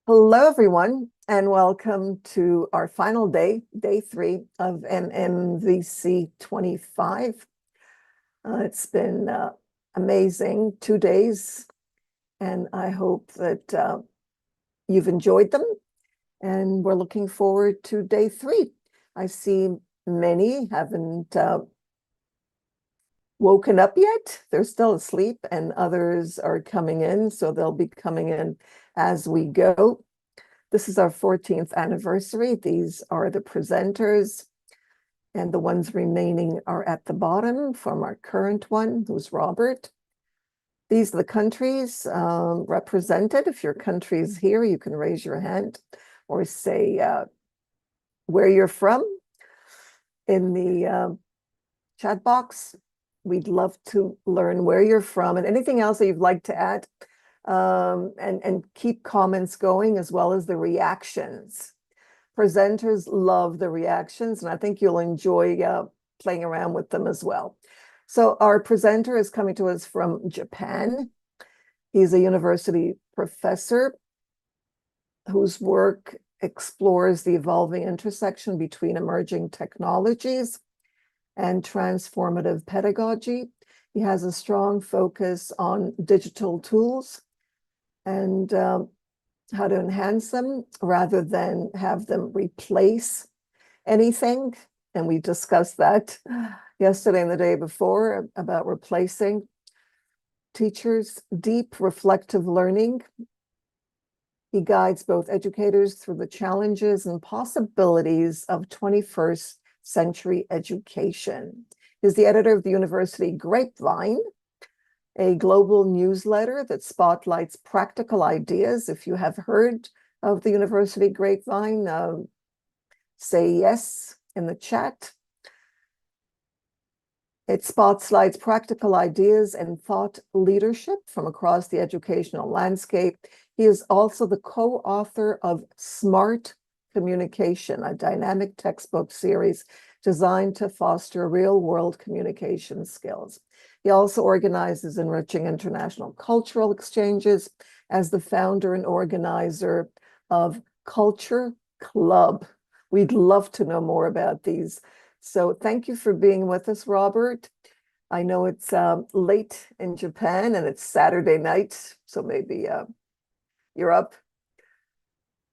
Hello, everyone, and welcome to our final day, day 3 of MMVC 25. It's been amazing 2 days, and I hope that you've enjoyed them, and we're looking forward to day 3. I see many haven't woken up yet. They're still asleep, and others are coming in, so they'll be coming in as we go. This is our 14th anniversary. These are the presenters, and the ones remaining are at the bottom from our current one, who's Robert. These are the countries represented. If your country is here, you can raise your hand or say where you're from in the chat box. We'd love to learn where you're from and anything else that you'd like to add. And keep comments going as well as the reactions. Presenters love the reactions, and I think you'll enjoy playing around with them as well. So our presenter is coming to us from Japan. He's a university professor whose work explores the evolving intersection between emerging technologies and transformative pedagogy. He has a strong focus on digital tools and how to enhance them rather than have them replace anything. And we discussed that yesterday and the day before about replacing teachers. Deep reflective learning. He guides both educators through the challenges and possibilities of 21st century education. He's the editor of the University Grapevine, a global newsletter that spotlights practical ideas. If you have heard of the University Grapevine, say yes in the chat. It spotlights practical ideas and thought leadership from across the educational landscape. He is also the co-author of Smart Communication, a dynamic textbook series designed to foster real-world communication skills. He also organizes enriching international cultural exchanges as the founder and organizer of Culture Club. We'd love to know more about these. So thank you for being with us, Robert. I know it's late in Japan and it's Saturday night, so maybe you're up.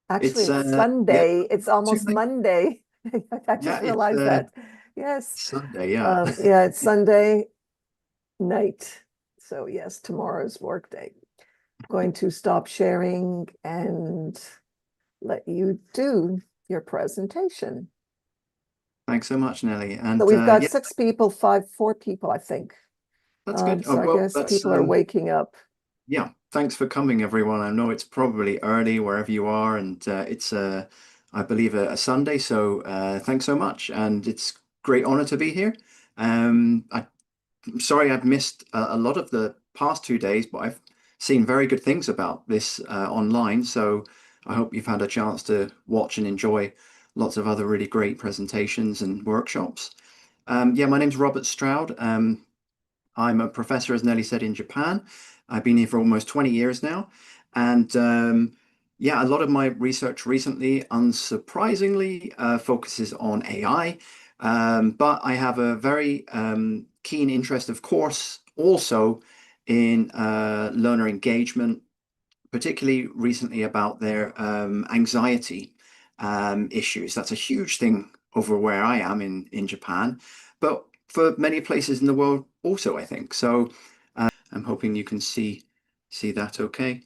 Actually, it's Yeah, Sunday. It's too almost late. Monday. I Yeah, just it's realized that. Yes. Sunday. Yeah. Yeah, it's Sunday night. So yes, tomorrow's work day. I'm going to stop sharing and let you do your presentation. Thanks so much, Nelly. So And we've got yeah, 6 people, 4 people, I think. that's good. So I Well, guess people are waking up. yeah. Thanks for coming, everyone. I know it's probably early wherever you are, and it's I believe a Sunday. So thanks so much, and it's great honor to be here. I'm sorry I've missed a lot of the past 2 days, but I've seen very good things about this online. So I hope you've had a chance to watch and enjoy lots of other really great presentations and workshops. Yeah, my name's Robert Stroud. I'm a professor, as Nelly said, in Japan. I've been here for almost 20 years now. And yeah, a lot of my research recently, unsurprisingly, focuses on AI. But I have a very keen interest, of course, also in learner engagement, particularly recently about their anxiety issues. That's a huge thing over where I am in Japan, but for many places in the world also, I think. So I'm hoping you can see that okay.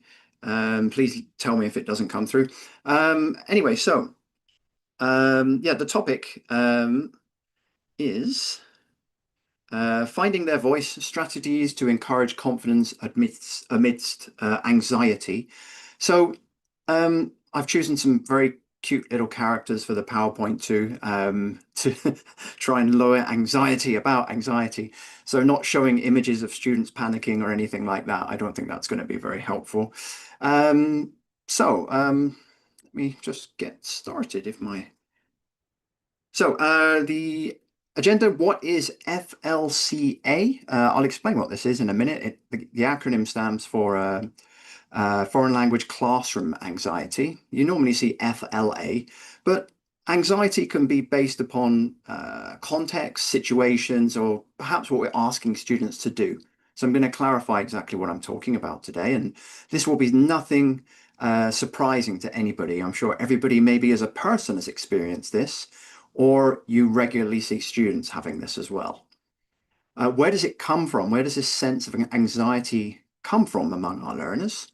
Please tell me if it doesn't come through. Anyway, so yeah, the topic is finding their voice, strategies to encourage confidence amidst anxiety. So I've chosen some very cute little characters for the PowerPoint to try and lower anxiety about anxiety. So not showing images of students panicking or anything like that. I don't think that's going to be very helpful. Let me just get started if my the agenda, what is FLCA? I'll explain what this is in a minute. The acronym stands for foreign language classroom anxiety. You normally see FLA, but anxiety can be based upon context, situations, or perhaps what we're asking students to do. So I'm going to clarify exactly what I'm talking about today, and this will be nothing surprising to anybody. I'm sure everybody, maybe as a person, has experienced this, or you regularly see students having this as well. Where does it come from? Where does this sense of anxiety come from among our learners?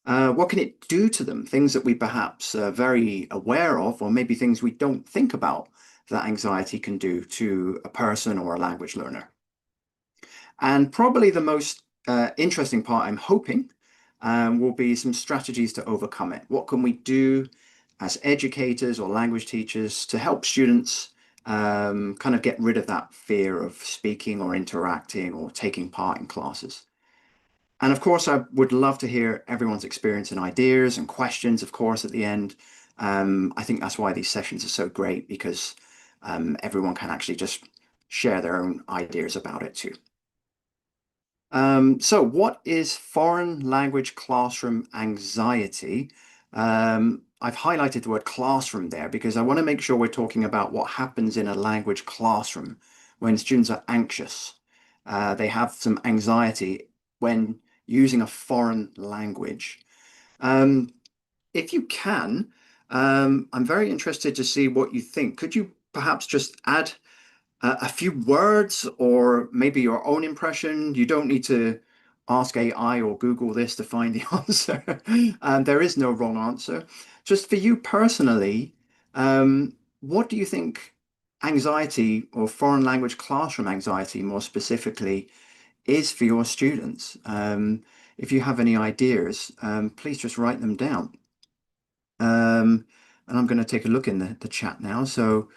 What can it do to them? Things that we perhaps are very aware of, or maybe things we don't think about that anxiety can do to a person or a language learner. And probably the most interesting part, I'm hoping, will be some strategies to overcome it. What can we do as educators or language teachers to help students kind of get rid of that fear of speaking or interacting or taking part in classes? And of course, I would love to hear everyone's experience and ideas and questions, of course, at the end. I think that's why these sessions are so great, because everyone can actually just share their own ideas about it too. So what is foreign language classroom anxiety? I've highlighted the word classroom there because I want to make sure we're talking about what happens in a language classroom when students are anxious. They have some anxiety when using a foreign language. If you can, I'm very interested to see what you think. Could you perhaps just add a few words or maybe your own impression? You don't need to ask AI or Google this to find the answer. There is no wrong answer. Just for you personally, what do you think anxiety or foreign language classroom anxiety more specifically is for your students? If you have any ideas, please just write them down. And I'm going to take a look in the chat now. So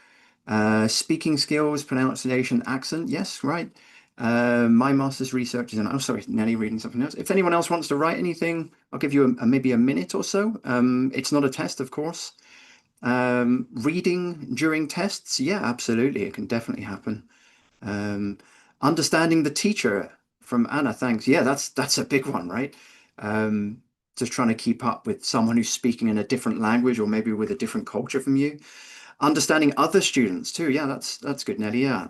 speaking skills, pronunciation, accent. Yes, right. My master's research is on, oh, sorry, Nelly reading something else. If anyone else wants to write anything, I'll give you maybe a minute or so. It's not a test, of course. Reading during tests. Yeah, absolutely. It can definitely happen. Um, Understanding the teacher from Anna, thanks. Yeah, that's a big one, right? Um, just trying to keep up with someone who's speaking in a different language or maybe with a different culture from you. Understanding other students too. Yeah, that's good, Nelly. Yeah.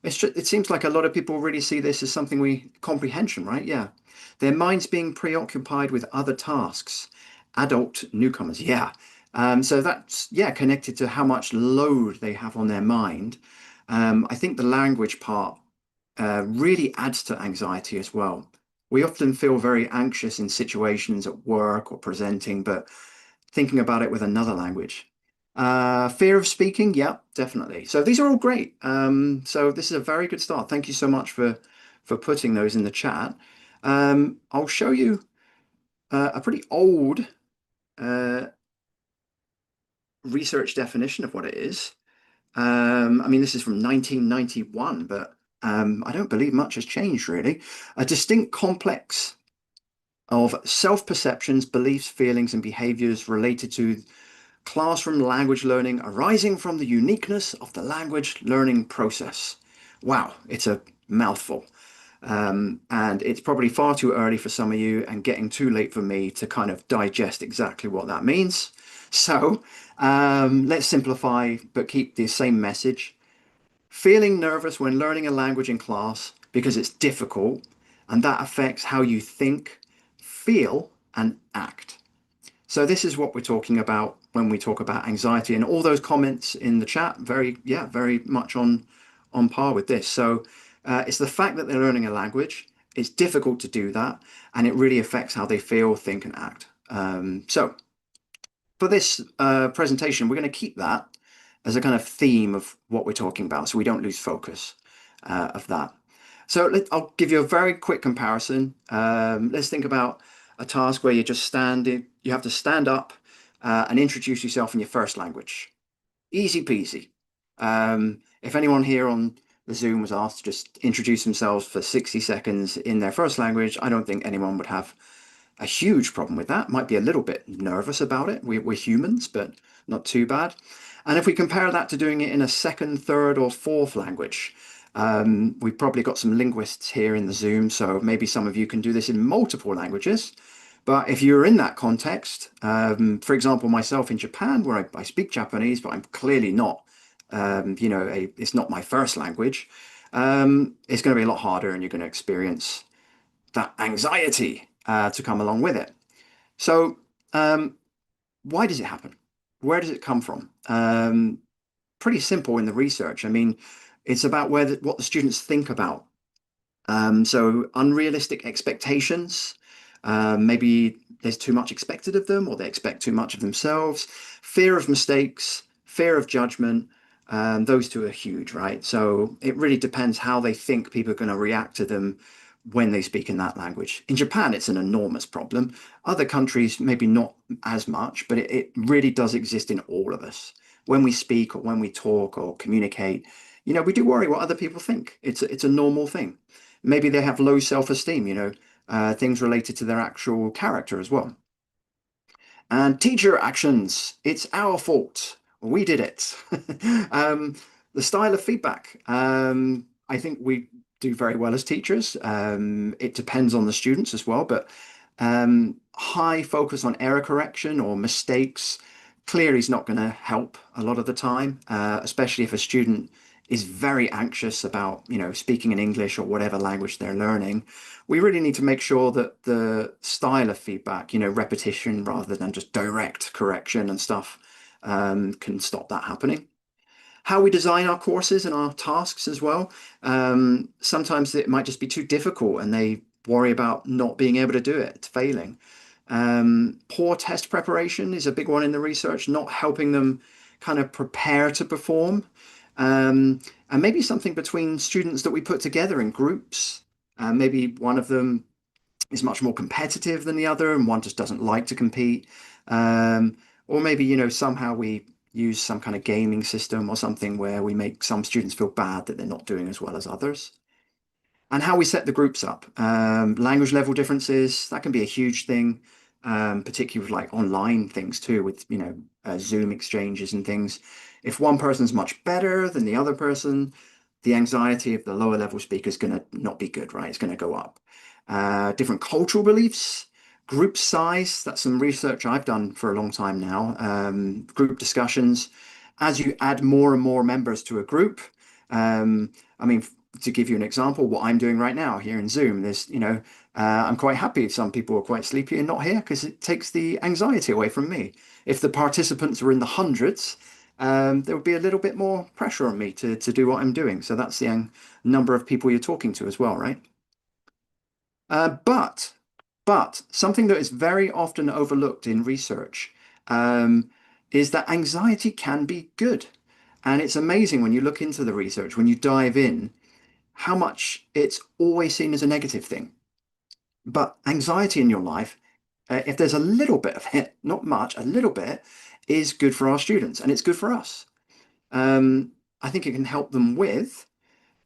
It seems like a lot of people really see this as something we comprehension, right? Yeah. Their minds being preoccupied with other tasks. Adult newcomers. Yeah. So that's yeah connected to how much load they have on their mind. I think the language part really adds to anxiety as well. We often feel very anxious in situations at work or presenting, but thinking about it with another language. Fear of speaking, yeah, definitely. So these are all great. So this is a very good start. Thank you so much for putting those in the chat. I'll show you a pretty old uh, research definition of what it is. I mean, this is from 1991, but I don't believe much has changed really. A distinct complex of self-perceptions, beliefs, feelings, and behaviors related to classroom language learning arising from the uniqueness of the language learning process. Wow, it's a mouthful. And it's probably far too early for some of you and getting too late for me to kind of digest exactly what that means. So let's simplify, but keep the same message. Feeling nervous when learning a language in class because it's difficult, and that affects how you think, feel, and act. So this is what we're talking about when we talk about anxiety, and all those comments in the chat, very much on par with this. So it's the fact that they're learning a language. It's difficult to do that, and it really affects how they feel, think, and act. So for this presentation, we're going to keep that as a kind of theme of what we're talking about, so we don't lose focus of that. So I'll give you a very quick comparison. Let's think about a task where you're just standing, you have to stand up and introduce yourself in your first language. Easy peasy. If anyone here on the Zoom was asked to just introduce themselves for 60 seconds in their first language, I don't think anyone would have a huge problem with that. Might be a little bit nervous about it. We're humans, but not too bad. And if we compare that to doing it in a second, third, or fourth language, we've probably got some linguists here in the Zoom, so maybe some of you can do this in multiple languages. But if you're in that context, for example, myself in Japan, where I speak Japanese, but I'm clearly not, it's not my first language, it's going to be a lot harder and you're going to experience that anxiety to come along with it. So, why does it happen? Where does it come from? Pretty simple in the research. I mean, it's about what the students think about. So unrealistic expectations. Maybe there's too much expected of them, or they expect too much of themselves. Fear of mistakes, fear of judgment. Those two are huge, right? So it really depends how they think people are going to react to them when they speak in that language. In Japan, it's an enormous problem. Other countries, maybe not as much, but it really does exist in all of us. When we speak or when we talk or communicate, we do worry what other people think. It's a normal thing. Maybe they have low self-esteem, things related to their actual character as well. And teacher actions, it's our fault. We did it. um, the style of feedback. I think we do very well as teachers. It depends on the students as well, but high focus on error correction or mistakes clearly is not going to help a lot of the time, especially if a student is very anxious about, speaking in English or whatever language they're learning. We really need to make sure that the style of feedback, repetition rather than just direct correction and stuff, can stop that happening. How we design our courses and our tasks as well. Sometimes it might just be too difficult and they worry about not being able to do it, failing. Poor test preparation is a big one in the research, not helping them kind of prepare to perform. And maybe something between students that we put together in groups. Maybe one of them is much more competitive than the other, and one just doesn't like to compete. Or maybe, somehow we use some kind of gaming system or something where we make some students feel bad that they're not doing as well as others. And how we set the groups up. Language level differences, that can be a huge thing, particularly with like online things too, with, Zoom exchanges and things. If one person's much better than the other person, the anxiety of the lower level speaker is going to not be good, right? It's going to go up. Different cultural beliefs, group size, that's some research I've done for a long time now. Group discussions. As you add more and more members to a group, I mean, to give you an example, what I'm doing right now here in Zoom, I'm quite happy if some people are quite sleepy and not here because it takes the anxiety away from me. If the participants were in the hundreds, there would be a little bit more pressure on me to do what I'm doing. So that's the number of people you're talking to as well, right? But something that is very often overlooked in research um, is that anxiety can be good. And it's amazing when you look into the research, when you dive in, how much it's always seen as a negative thing. But anxiety in your life, if there's a little bit of it, not much, a little bit, is good for our students and it's good for us. I think it can help them with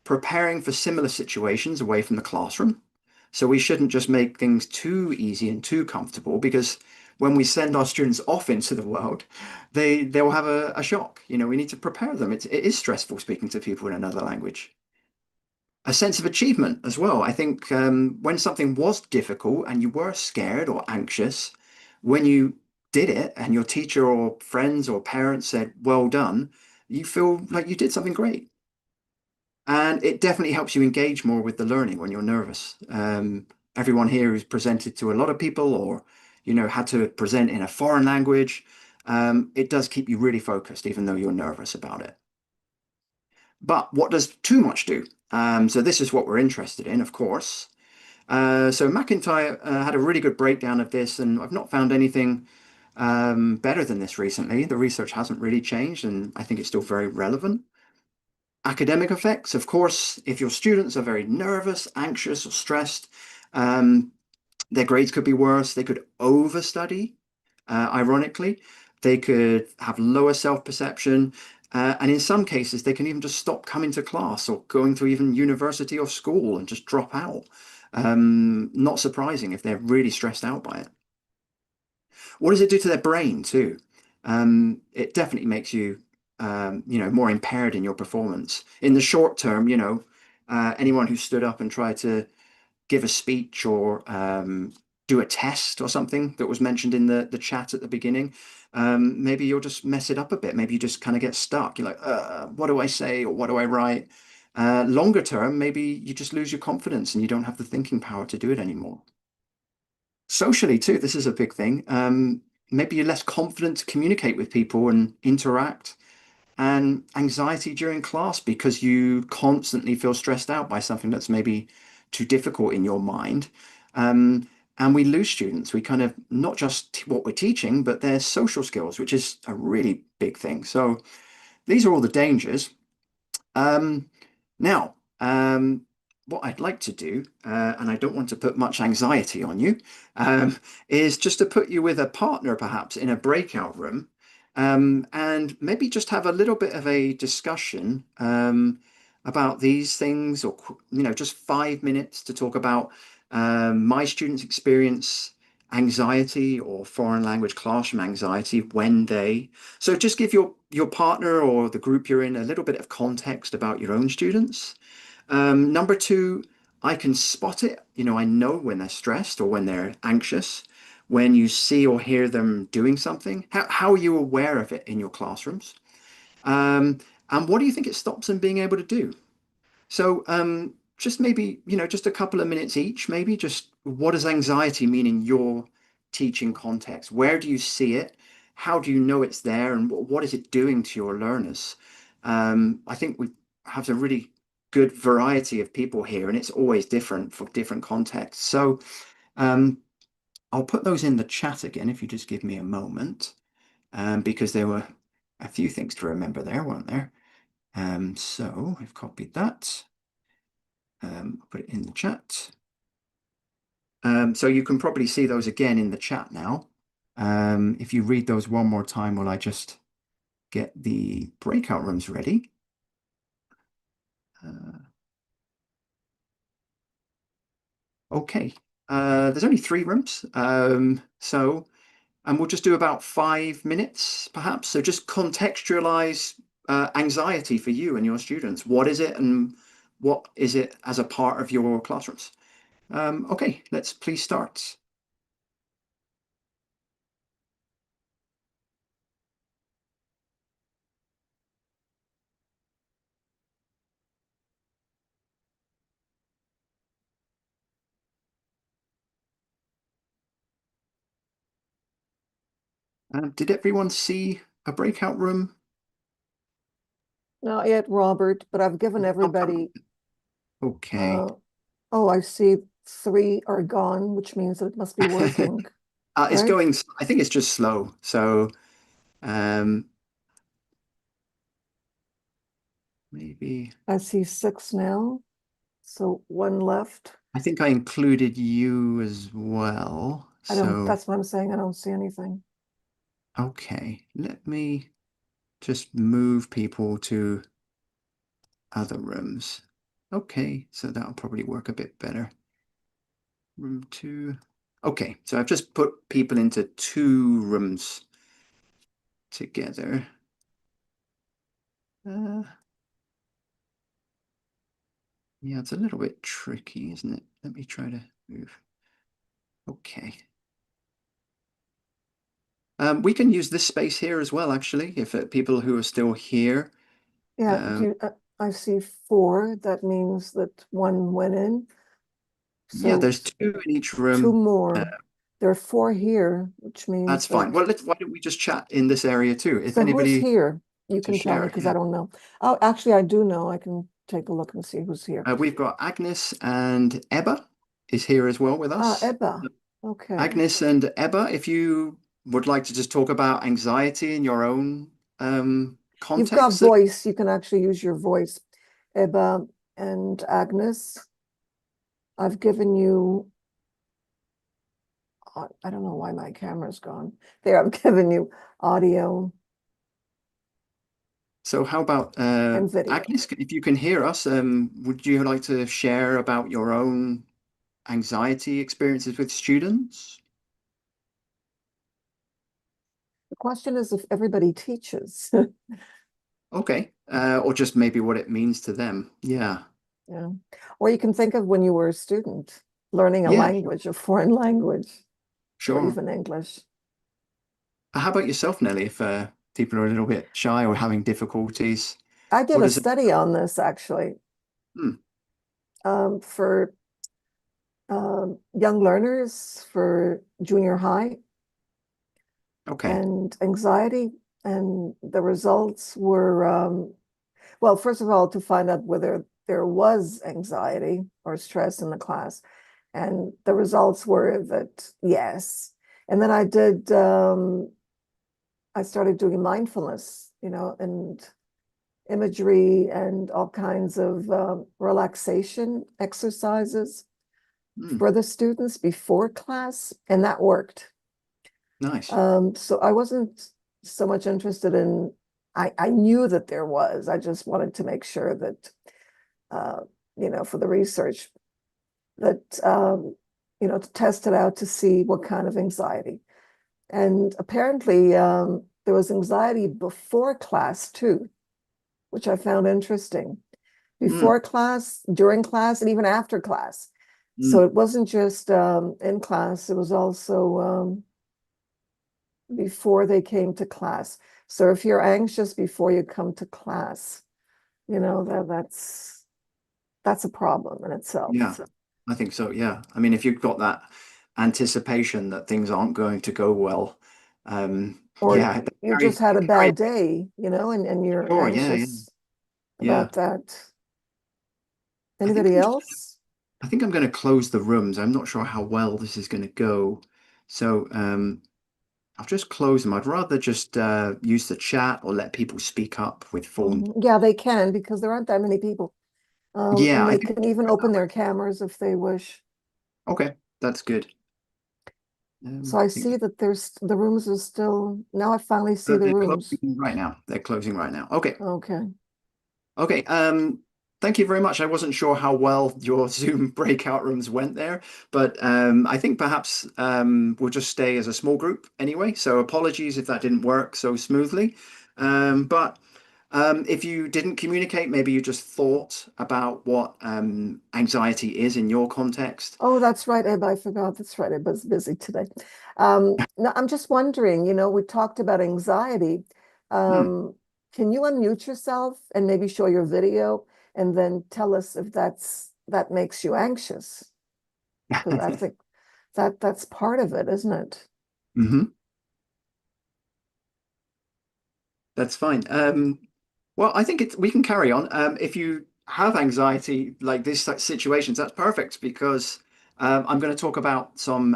preparing for similar situations away from the classroom. So we shouldn't just make things too easy and too comfortable because when we send our students off into the world, they'll have a shock. We need to prepare them. It is stressful speaking to people in another language. A sense of achievement as well. I think when something was difficult and you were scared or anxious, when you did it and your teacher or friends or parents said, well done, you feel like you did something great. And it definitely helps you engage more with the learning when you're nervous. Everyone here who's presented to a lot of people or, had to present in a foreign language, it does keep you really focused, even though you're nervous about it. But what does too much do? So this is what we're interested in, of course. So McIntyre had a really good breakdown of this, and I've not found anything better than this recently. The research hasn't really changed, and I think it's still very relevant. Academic effects, of course, if your students are very nervous, anxious, or stressed, um, their grades could be worse. They could overstudy, ironically. They could have lower self-perception. And in some cases, they can even just stop coming to class or going to even university or school and just drop out. Not surprising if they're really stressed out by it. What does it do to their brain too? It definitely makes you, more impaired in your performance. In the short term, anyone who stood up and tried to give a speech or do a test or something that was mentioned in the chat at the beginning, maybe you'll just mess it up a bit. Maybe you just kind of get stuck. You're like, what do I say or what do I write? Longer term, maybe you just lose your confidence and you don't have the thinking power to do it anymore. Socially, too, this is a big thing. Maybe you're less confident to communicate with people and interact, and anxiety during class because you constantly feel stressed out by something that's maybe too difficult in your mind. And we lose students. We kind of not just what we're teaching, but their social skills, which is a really big thing. So these are all the dangers. Um, now, what I'd like to do, and I don't want to put much anxiety on you, is just to put you with a partner, perhaps in a breakout room, and maybe just have a little bit of a discussion about these things, or just 5 minutes to talk about my students' experience anxiety or foreign language classroom anxiety when they so just give your partner or the group you're in a little bit of context about your own students. Number two, I can spot it. I know when they're stressed or when they're anxious. When you see or hear them doing something, how are you aware of it in your classrooms? Um, and what do you think it stops them being able to do? So, just maybe, just a couple of minutes each, maybe just what does anxiety mean in your teaching context? Where do you see it? How do you know it's there? And what is it doing to your learners? I think we have a really good variety of people here, and it's always different for different contexts. So, um, I'll put those in the chat again if you just give me a moment, because there were a few things to remember there, weren't there? So I've copied that. I'll put it in the chat. So you can probably see those again in the chat now. If you read those one more time while I just get the breakout rooms ready. Okay, there's only 3 rooms. And we'll just do about 5 minutes, perhaps. So just contextualize anxiety for you and your students. What is it and what is it as a part of your classrooms? Okay, let's please start. Did everyone see a breakout room? Not yet, Robert, but I've given everybody, Okay. uh, oh, I see 3 are gone, which means that it must be working, It's right? going, I think it's just slow. So um, maybe, I see 6 now, so 1 left. I think I included you as well. So, That's what I'm saying, I don't see anything. okay, let me just move people to other rooms. Okay, so that'll probably work a bit better. Room 2. Okay, so I've just put people into 2 rooms together. Uh, yeah, it's a little bit tricky, isn't it? Let me try to move. Okay. We can use this space here as well, actually, if people who are still here. Yeah, I see 4, that means that 1 went in. Yeah, So there's 2 in each 2 room. more. There are 4 here, which That's means fine. that, Well, why don't we just chat in this area too? If so who's anybody here? You wants to can tell me share it, because I yeah. don't know. Oh, actually, I do know. I can take a look and see who's here. We've got Agnes and Ebba is here as well with Ah, us. Ebba. Okay. Agnes and Ebba, if you would like to just talk about anxiety in your own You've got context. voice. You can actually use your voice. Ebba and Agnes, I've given you, I don't know why my camera's gone. There, I've given you audio So how about and video. Agnes, if you can hear us, would you like to share about your own anxiety experiences with students? The question is if everybody teaches. Okay. Or just maybe what it means to them. Yeah. Yeah. Or you can think of when you were a student. learning a Yeah, language, a foreign language, or sure. even English. How about yourself, Nelly? If people are a little bit shy or having difficulties, I did what a does it? study on this actually Hmm, for young learners for junior high okay. and anxiety. And the results were, well, first of all, to find out whether there was anxiety or stress in the class. And the results were that yes. And then I started doing mindfulness, and imagery and all kinds of relaxation exercises Hmm, for the students before class, and that worked. nice. So I wasn't so much interested in, I knew that there was, I just wanted to make sure that, uh, for the research, that, to test it out to see what kind of anxiety. And apparently, there was anxiety before class too, which I found interesting. Hmm, Before class, during class, and even after class. So hmm. it wasn't just in class, it was also before they came to class. So if you're anxious before you come to class, that's a problem in itself. Yeah, I think so. Yeah. I mean, if you've got that anticipation that things aren't going to go well, Or yeah, that's you very, just had a very bad day, and you're sure. Yeah, yeah, anxious yeah. about that. I think Anybody else? I think I'm going to close the rooms. I'm not sure how well this is going to go. So, I'll just close them. I'd rather just use the chat or let people speak up with phone. Mhm. Yeah, they can because there aren't that many people. Yeah, And I they think can we'll even try open that their cameras if they wish. way. Okay, that's good. So I I think see that there's the rooms are still, now I finally see the they're rooms. closing right now. They're closing right now. Okay. Okay. Okay. Thank you very much. I wasn't sure how well your Zoom breakout rooms went there, but I think perhaps we'll just stay as a small group anyway. So apologies if that didn't work so smoothly. But if you didn't communicate, maybe you just thought about what anxiety is in your context. Oh, that's right, Eb. I forgot. That's right. I was busy today. No, I'm just wondering, we talked about anxiety. Hmm. Um, can you unmute yourself and maybe show your video and then tell us if that makes you anxious? Because I think that's part of it, isn't it? hmm That's fine. Well, I think we can carry on. If you have anxiety like this situations, that's perfect because I'm going to talk about some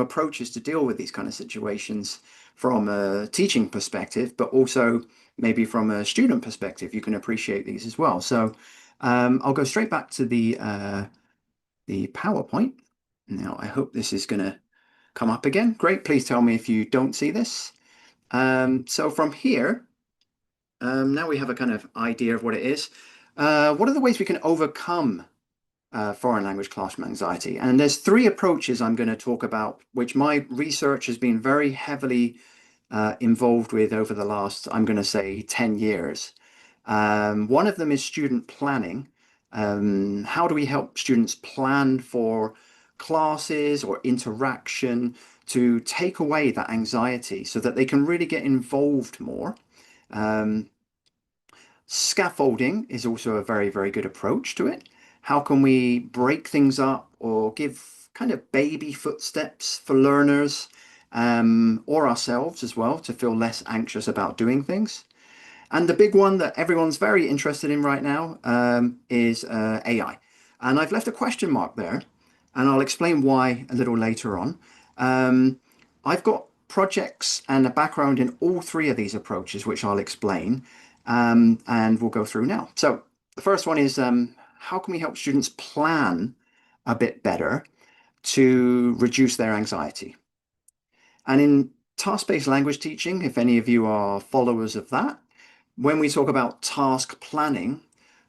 approaches to deal with these kind of situations from a teaching perspective, but also maybe from a student perspective. You can appreciate these as well. So I'll go straight back to the PowerPoint. Now, I hope this is going to come up again. Great. Please tell me if you don't see this. So from here. Now we have a kind of idea of what it is. What are the ways we can overcome foreign language classroom anxiety? And there's three approaches I'm going to talk about, which my research has been very heavily involved with over the last, I'm going to say, 10 years. One of them is student planning. How do we help students plan for classes or interaction to take away that anxiety so that they can really get involved more? Um, Scaffolding is also a very, very good approach to it. How can we break things up or give kind of baby footsteps for learners or ourselves as well to feel less anxious about doing things? And the big one that everyone's very interested in right now is AI. And I've left a question mark there, and I'll explain why a little later on. Um, I've got projects and a background in all three of these approaches, which I'll explain, and we'll go through now. So the first one is how can we help students plan a bit better to reduce their anxiety? And in task-based language teaching, if any of you are followers of that, when we talk about task planning,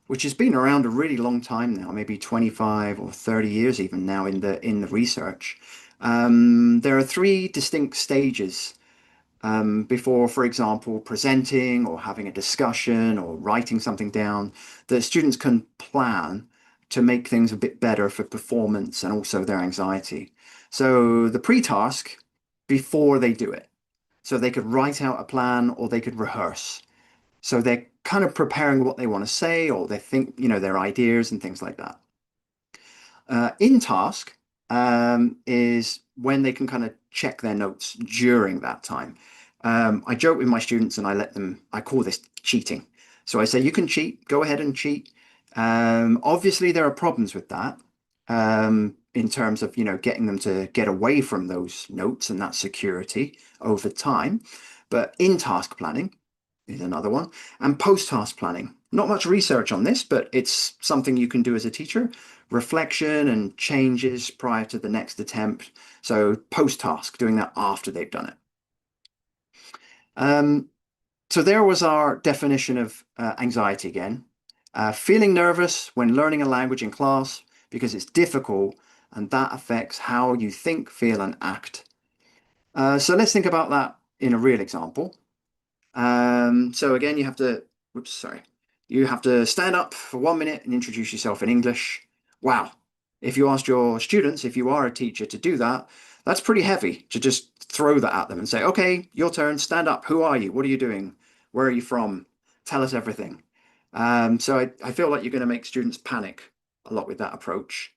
which has been around a really long time now, maybe 25 or 30 years even now in the research, there are three distinct stages before, for example, presenting or having a discussion or writing something down that students can plan to make things a bit better for performance and also their anxiety. So the pre-task before they do it. So they could write out a plan or they could rehearse. So they're kind of preparing what they want to say or they think, their ideas and things like that. In task is when they can kind of check their notes during that time. I joke with my students and I call this cheating. So I say, you can cheat, go ahead and cheat. Obviously, there are problems with that in terms of, getting them to get away from those notes and that security over time. But in task planning is another one. And post-task planning. Not much research on this, but it's something you can do as a teacher. Reflection and changes prior to the next attempt. So post-task, doing that after they've done it. So there was our definition of anxiety again. Feeling nervous when learning a language in class because it's difficult and that affects how you think, feel, and act. So let's think about that in a real example. So again, you have to stand up for 1 minute and introduce yourself in English. Wow. If you asked your students, if you are a teacher, to do that, that's pretty heavy to just throw that at them and say, okay, your turn, stand up. Who are you? What are you doing? Where are you from? Tell us everything. So I feel like you're going to make students panic a lot with that approach.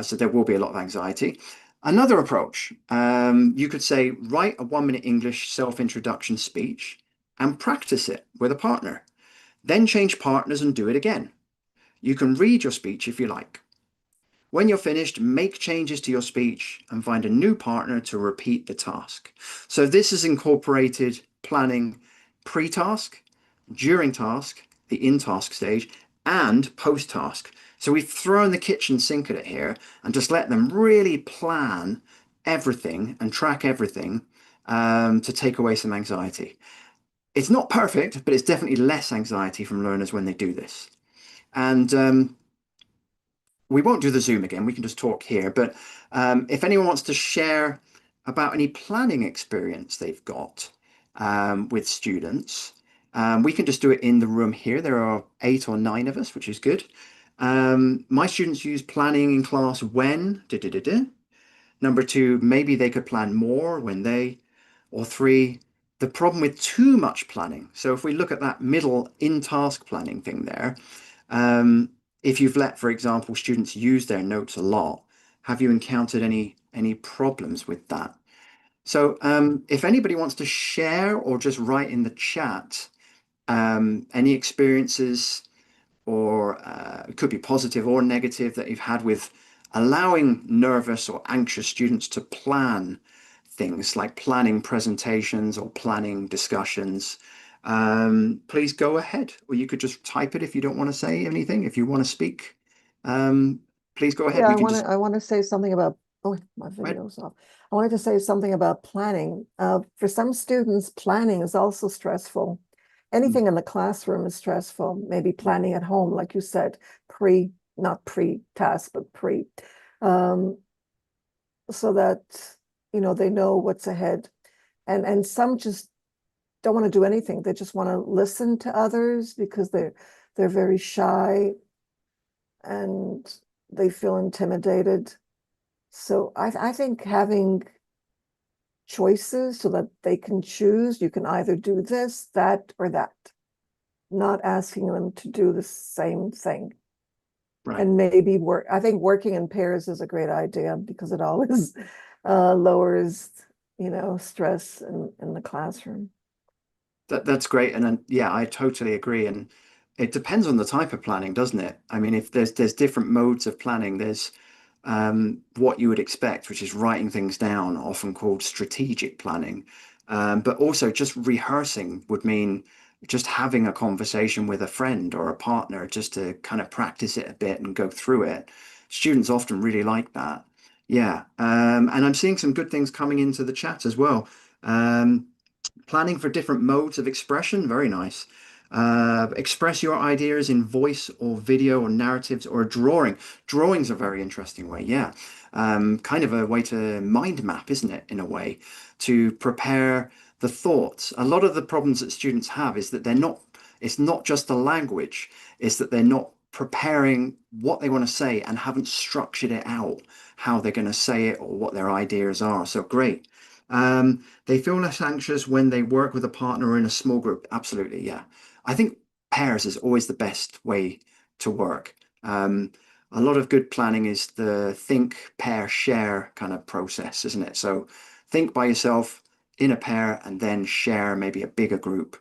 So there will be a lot of anxiety. Another approach, you could say, write a 1 minute English self-introduction speech and practice it with a partner. Then change partners and do it again. You can read your speech if you like. When you're finished, make changes to your speech and find a new partner to repeat the task. So this is incorporated planning pre-task, during task, the in-task stage, and post-task. So we've thrown the kitchen sink at it here and just let them really plan everything and track everything to take away some anxiety. It's not perfect, but it's definitely less anxiety from learners when they do this. And we won't do the Zoom again. We can just talk here. But if anyone wants to share about any planning experience they've got with students, we can just do it in the room here. There are 8 or 9 of us, which is good. My students use planning in class when, Number 2, maybe they could plan more when they, or 3, the problem with too much planning. So if we look at that middle in-task planning thing there, if you've let, for example, students use their notes a lot, have you encountered any problems with that? So if anybody wants to share or just write in the chat any experiences or it could be positive or negative that you've had with allowing nervous or anxious students to plan things like planning presentations or planning discussions, please go ahead. Or you could just type it if you don't want to say anything. If you want to speak, please go ahead. Yeah, We can just I want to say something about, oh, my right. video's off. I wanted to say something about planning. For some students, planning is also stressful. Mm, Anything in the classroom is stressful. Maybe planning at home, like you said, not pre-task, but pre. Um, so that, they know what's ahead. And some just don't want to do anything. They just want to listen to others because they're very shy and they feel intimidated. So I think having choices so that they can choose, you can either do this, that, or that, not asking them to do the same thing. right. And maybe I think working in pairs is a great idea because it always lowers, stress in the classroom. That's great. And then, yeah, I totally agree. And it depends on the type of planning, doesn't it? I mean, if there's different modes of planning, there's what you would expect, which is writing things down, often called strategic planning. But also just rehearsing would mean just having a conversation with a friend or a partner just to kind of practice it a bit and go through it. Students often really like that. Yeah. And I'm seeing some good things coming into the chat as well. Planning for different modes of expression, very nice. Express your ideas in voice or video or narratives or a drawing. Drawings are a very interesting way, yeah. Kind of a way to mind map, isn't it, in a way, to prepare the thoughts. A lot of the problems that students have is that it's not just the language, it's that they're not preparing what they want to say and haven't structured it out, how they're going to say it or what their ideas are. So great. They feel less anxious when they work with a partner or in a small group. Absolutely, yeah. I think pairs is always the best way to work. A lot of good planning is the think, pair, share kind of process, isn't it? So think by yourself in a pair and then share maybe a bigger group.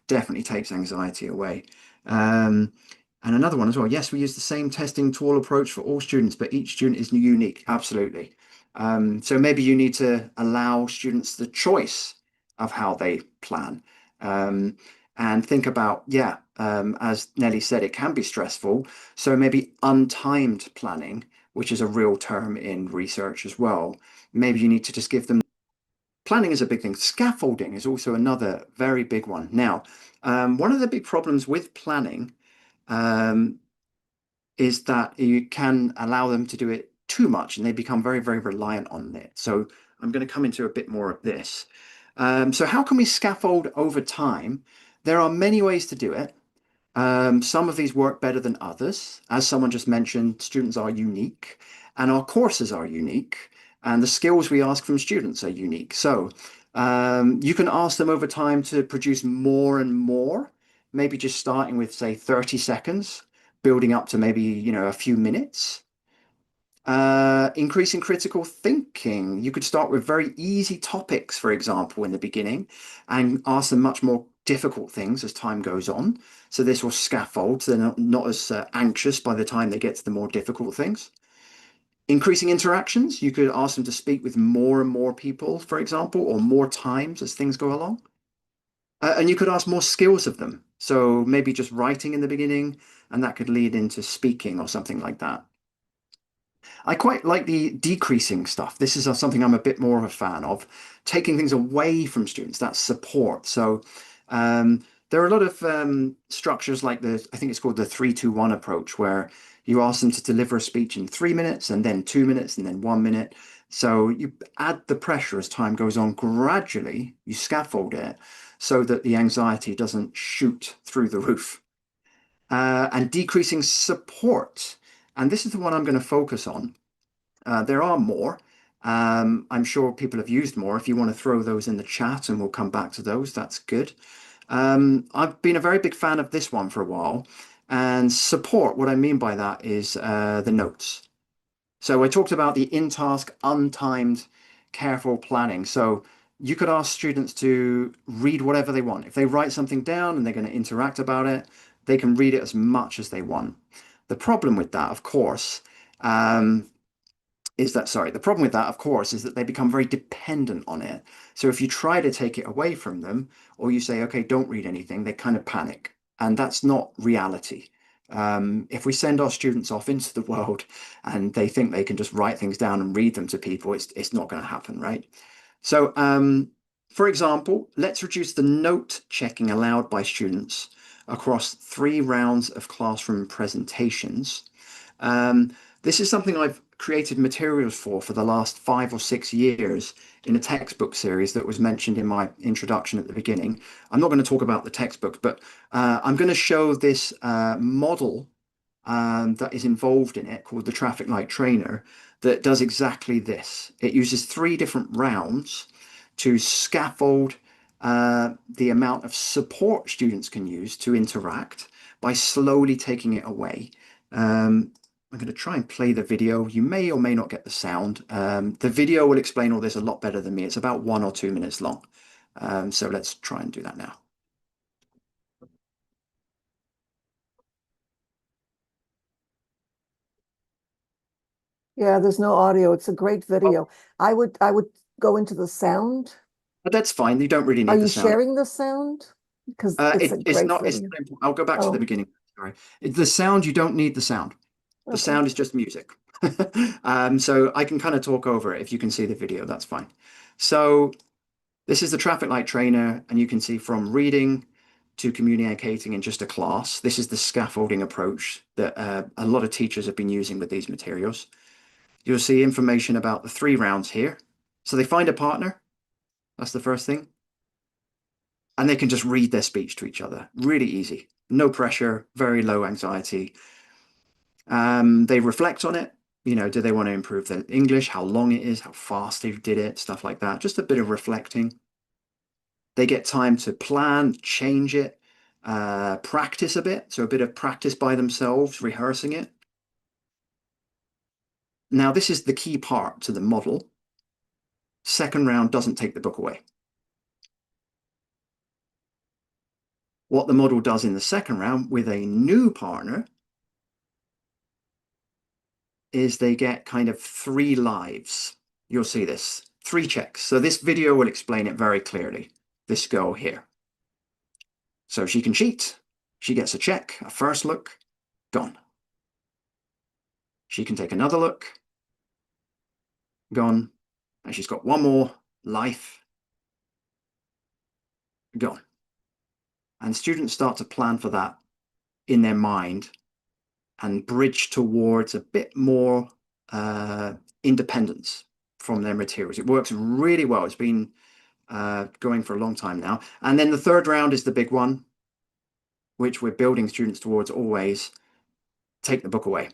Definitely takes anxiety away. Um, and another one as well. Yes, we use the same testing tool approach for all students, but each student is unique. Absolutely. So maybe you need to allow students the choice of how they plan. Um, and think about, yeah, as Nelly said, it can be stressful. So maybe untimed planning, which is a real term in research as well. Maybe you need to just give them planning is a big thing. Scaffolding is also another very big one. Now, one of the big problems with planning um, is that you can allow them to do it too much and they become very, very reliant on it. So I'm going to come into a bit more of this. So how can we scaffold over time? There are many ways to do it. Some of these work better than others. As someone just mentioned, students are unique and our courses are unique and the skills we ask from students are unique. So you can ask them over time to produce more and more, maybe just starting with, say, 30 seconds, building up to maybe, a few minutes. Increasing critical thinking. You could start with very easy topics, for example, in the beginning, and ask them much more difficult things as time goes on. So this will scaffold, so they're not as anxious by the time they get to the more difficult things. Increasing interactions. You could ask them to speak with more and more people, for example, or more times as things go along. And you could ask more skills of them. So maybe just writing in the beginning, and that could lead into speaking or something like that. I quite like the decreasing stuff. This is something I'm a bit more of a fan of, taking things away from students, that's support. So there are a lot of structures like I think it's called the 3-2-1 approach, where you ask them to deliver a speech in 3 minutes and then 2 minutes and then 1 minute. So you add the pressure as time goes on gradually, you scaffold it so that the anxiety doesn't shoot through the roof. And decreasing support. And this is the one I'm going to focus on. There are more. I'm sure people have used more. If you want to throw those in the chat and we'll come back to those, that's good. I've been a very big fan of this one for a while. And support, what I mean by that is the notes. So I talked about the in-task, untimed, careful planning. So you could ask students to read whatever they want. If they write something down and they're going to interact about it, they can read it as much as they want. The problem with that, of course, the problem with that, of course, is that they become very dependent on it. So if you try to take it away from them, or you say, okay, don't read anything, they kind of panic. And that's not reality. If we send our students off into the world and they think they can just write things down and read them to people, it's not going to happen, right? So, for example, let's reduce the note checking allowed by students across 3 rounds of classroom presentations. This is something I've created materials for the last 5 or 6 years in a textbook series that was mentioned in my introduction at the beginning. I'm not going to talk about the textbook, but I'm going to show this model that is involved in it called the traffic light trainer that does exactly this. It uses 3 different rounds to scaffold the amount of support students can use to interact by slowly taking it away. I'm going to try and play the video. You may or may not get the sound. The video will explain all this a lot better than me. It's about 1 or 2 minutes long. So let's try and do that now. Yeah, there's no audio. It's a great Oh, video. I would go into the sound. but that's fine. You don't really Are need the you sound. sharing the sound? Because it's a It's great not, it's video. not important. I'll go back to the Oh, beginning. Sorry. The sound, you don't need the sound. The okay. sound is just music. So I can kind of talk over it. If you can see the video, that's fine. So this is the traffic light trainer, and you can see from reading to communicating in just a class. This is the scaffolding approach that a lot of teachers have been using with these materials. You'll see information about the 3 rounds here. So they find a partner. That's the first thing. And they can just read their speech to each other. Really easy. No pressure, very low anxiety. They reflect on it. Do they want to improve their English, how long it is, how fast they did it, stuff like that. Just a bit of reflecting. They get time to plan, change it, practice a bit. So a bit of practice by themselves, rehearsing it. Now, this is the key part to the model. Second round doesn't take the book away. What the model does in the second round with a new partner is they get kind of 3 lives. You'll see this, 3 checks. So this video will explain it very clearly. This girl here. So she can cheat. She gets a check, a first look, gone. She can take another look, gone. And she's got one more life, gone. And students start to plan for that in their mind and bridge towards a bit more independence from their materials. It works really well. It's been going for a long time now. And then the third round is the big one, which we're building students towards always. Take the book away.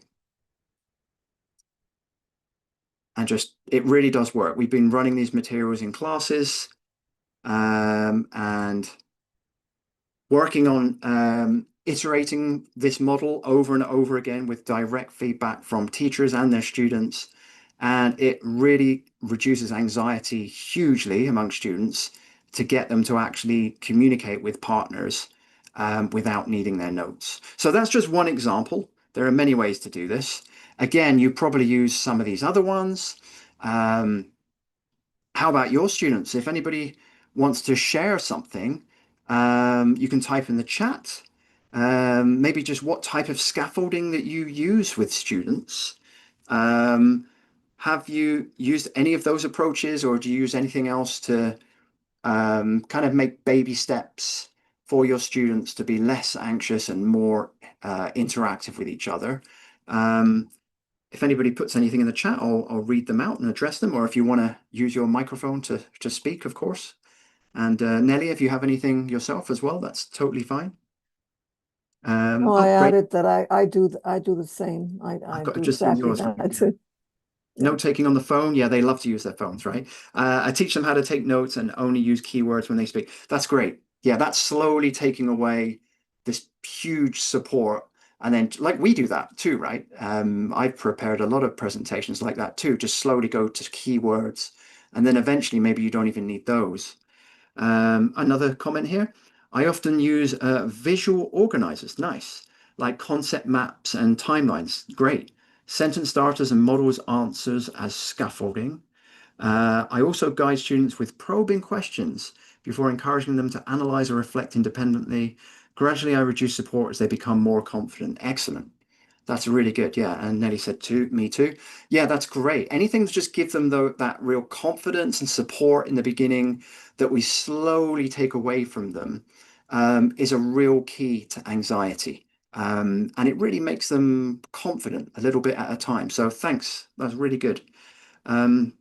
And just, it really does work. We've been running these materials in classes and working on iterating this model over and over again with direct feedback from teachers and their students. And it really reduces anxiety hugely among students to get them to actually communicate with partners without needing their notes. So that's just one example. There are many ways to do this. Again, you probably use some of these other ones. How about your students? If anybody wants to share something, you can type in the chat. Maybe just what type of scaffolding that you use with students. Have you used any of those approaches, or do you use anything else to kind of make baby steps for your students to be less anxious and more interactive with each other? If anybody puts anything in the chat, I'll read them out and address them, or if you want to use your microphone to speak, of course. And Nelly, if you have anything yourself as well, that's totally fine. Oh, I Oh, great. added that I do the same. I've I got do just seen exactly yours. that too. Yeah. Note taking on the phone. Yeah, they love to use their phones, right? I teach them how to take notes and only use keywords when they speak. That's great. Yeah, that's slowly taking away this huge support. And then, like, we do that too, right? I've prepared a lot of presentations like that too. Just slowly go to keywords. And then eventually, maybe you don't even need those. Another comment here. I often use visual organizers. Nice. Like concept maps and timelines. Great. Sentence starters and models answers as scaffolding. I also guide students with probing questions before encouraging them to analyze or reflect independently. Gradually, I reduce support as they become more confident. Excellent. That's really good. Yeah. And Nelly said too, me too. Yeah, that's great. Anything to just give them that real confidence and support in the beginning that we slowly take away from them is a real key to anxiety. And it really makes them confident a little bit at a time. So thanks. That's really good. Um,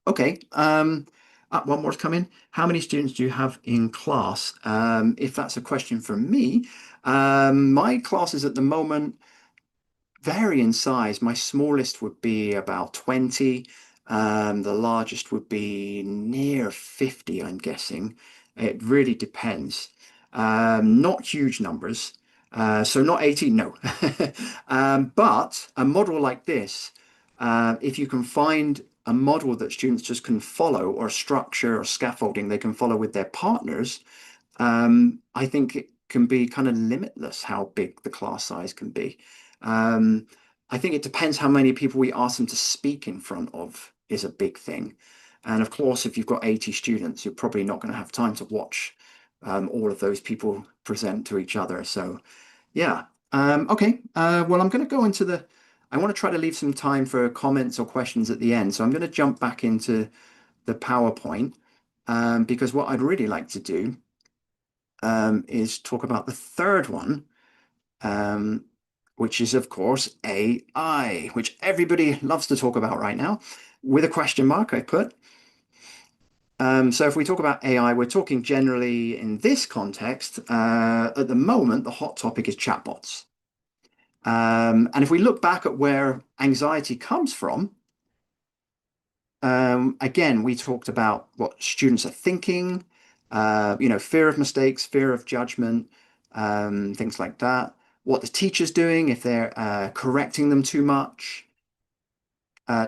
okay. One more's come in. How many students do you have in class? If that's a question for me, my classes at the moment vary in size. My smallest would be about 20. The largest would be near 50, I'm guessing. It really depends. Not huge numbers. So not 80, no. But a model like this, if you can find a model that students just can follow, or a structure or scaffolding they can follow with their partners, I think it can be kind of limitless how big the class size can be. Um, I think it depends how many people we ask them to speak in front of is a big thing. And of course, if you've got 80 students, you're probably not going to have time to watch all of those people present to each other. So yeah. Okay. Well, I'm going to go into I want to try to leave some time for comments or questions at the end. So I'm going to jump back into the PowerPoint because what I'd really like to do is talk about the third one, um, which is, of course, AI, which everybody loves to talk about right now, with a question mark I put. So if we talk about AI, we're talking generally in this context. At the moment, the hot topic is chatbots. And if we look back at where anxiety comes from, again, we talked about what students are thinking, fear of mistakes, fear of judgment, things like that. What the teacher's doing if they're correcting them too much.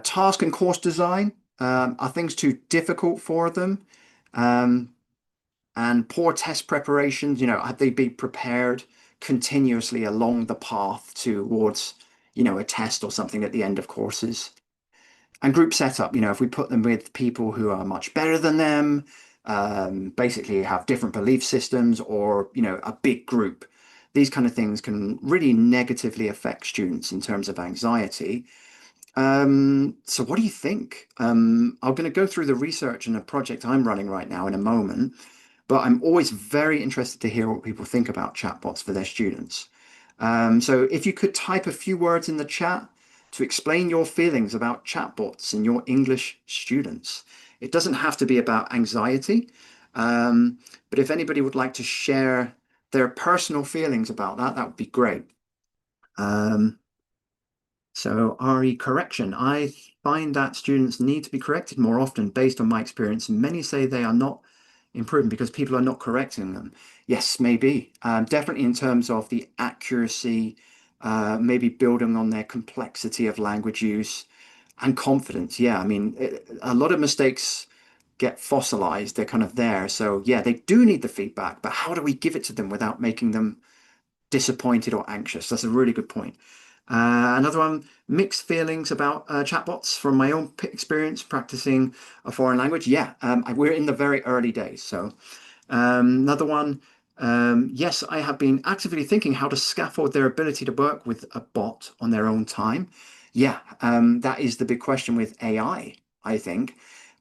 Task and course design, are things too difficult for them? Um, and poor test preparations, have they been prepared continuously along the path towards, a test or something at the end of courses? And group setup, if we put them with people who are much better than them, basically have different belief systems or, a big group, these kind of things can really negatively affect students in terms of anxiety. So what do you think? I'm going to go through the research and a project I'm running right now in a moment, but I'm always very interested to hear what people think about chatbots for their students. So if you could type a few words in the chat to explain your feelings about chatbots and your English students. It doesn't have to be about anxiety, but if anybody would like to share their personal feelings about that, that would be great. Um, so RE correction. I find that students need to be corrected more often based on my experience. Many say they are not improving because people are not correcting them. Yes, maybe. Definitely in terms of the accuracy, maybe building on their complexity of language use and confidence. Yeah, I mean, a lot of mistakes get fossilized. They're kind of there. So yeah, they do need the feedback, but how do we give it to them without making them disappointed or anxious? That's a really good point. Another one, mixed feelings about chatbots from my own experience practicing a foreign language. Yeah, we're in the very early days. So another one, yes, I have been actively thinking how to scaffold their ability to work with a bot on their own time. Yeah, that is the big question with AI, I think.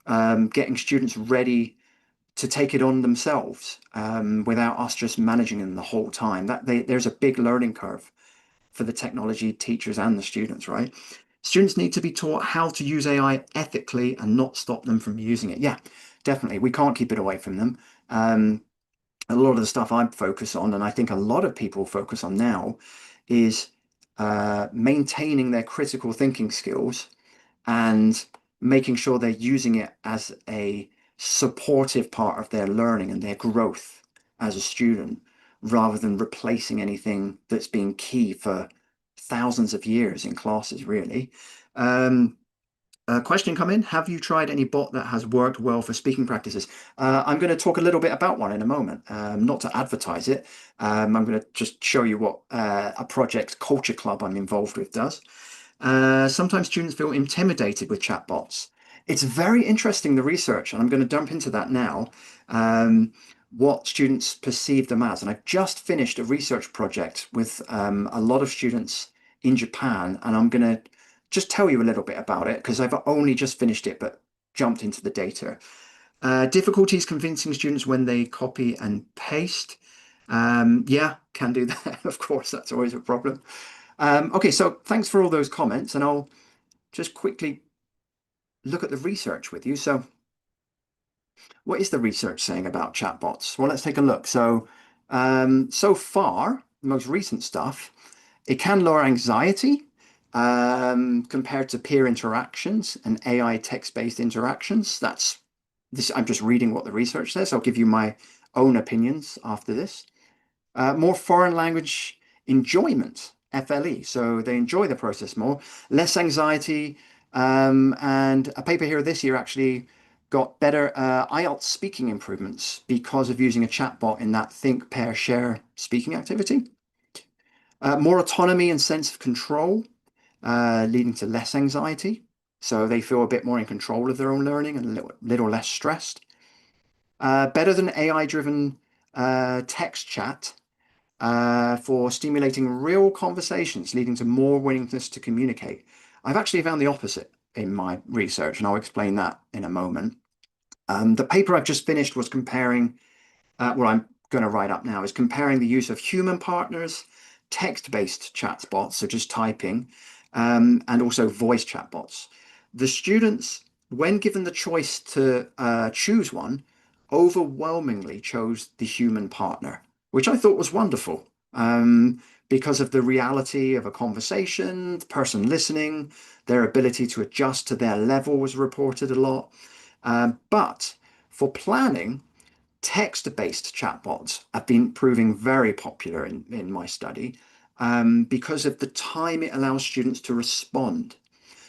Getting students ready to take it on themselves without us just managing them the whole time. There's a big learning curve for the technology teachers and the students, right? Students need to be taught how to use AI ethically and not stop them from using it. Yeah, definitely. We can't keep it away from them. A lot of the stuff I focus on, and I think a lot of people focus on now, is maintaining their critical thinking skills and making sure they're using it as a supportive part of their learning and their growth as a student, rather than replacing anything that's been key for thousands of years in classes, really. Um, a question come in. Have you tried any bot that has worked well for speaking practices? I'm going to talk a little bit about one in a moment, not to advertise it. I'm going to just show you what a project Culture Club I'm involved with does. Sometimes students feel intimidated with chatbots. It's very interesting, the research, and I'm going to jump into that now, what students perceive them as. And I've just finished a research project with a lot of students in Japan, and I'm going to just tell you a little bit about it because I've only just finished it, but jumped into the data. Difficulties convincing students when they copy and paste. Yeah, can do that. Of course, that's always a problem. Okay, so thanks for all those comments, and I'll just quickly look at the research with you. So, what is the research saying about chatbots? Well, let's take a look. So, so far, the most recent stuff, it can lower anxiety compared to peer interactions and AI text-based interactions. That's this. I'm just reading what the research says. I'll give you my own opinions after this. More foreign language enjoyment, FLE. So they enjoy the process more, less anxiety. And a paper here this year actually got better IELTS speaking improvements because of using a chatbot in that think, pair, share speaking activity. More autonomy and sense of control, leading to less anxiety. So they feel a bit more in control of their own learning and a little less stressed. Better than AI-driven text chat for stimulating real conversations, leading to more willingness to communicate. I've actually found the opposite in my research, and I'll explain that in a moment. The paper I've just finished was comparing, what I'm going to write up now is comparing the use of human partners, text-based chatbots, so just typing, and also voice chatbots. The students, when given the choice to choose one, overwhelmingly chose the human partner, which I thought was wonderful. because of the reality of a conversation, the person listening, their ability to adjust to their level was reported a lot. But for planning, text-based chatbots have been proving very popular in my study because of the time it allows students to respond.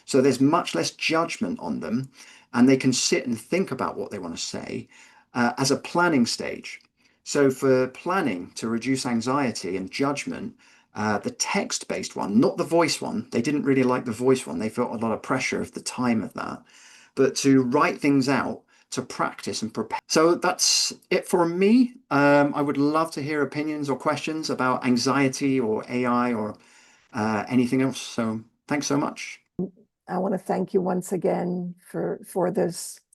So there's much less judgment on them, and they can sit and think about what they want to say as a planning stage. So for planning to reduce anxiety and judgment, the text-based one, not the voice one, they didn't really like the voice one. They felt a lot of pressure of the time of that, but to write things out, to practice and prepare. So that's it for me. I would love to hear opinions or questions about anxiety or AI or anything else. So thanks so much. I want to thank you once again for this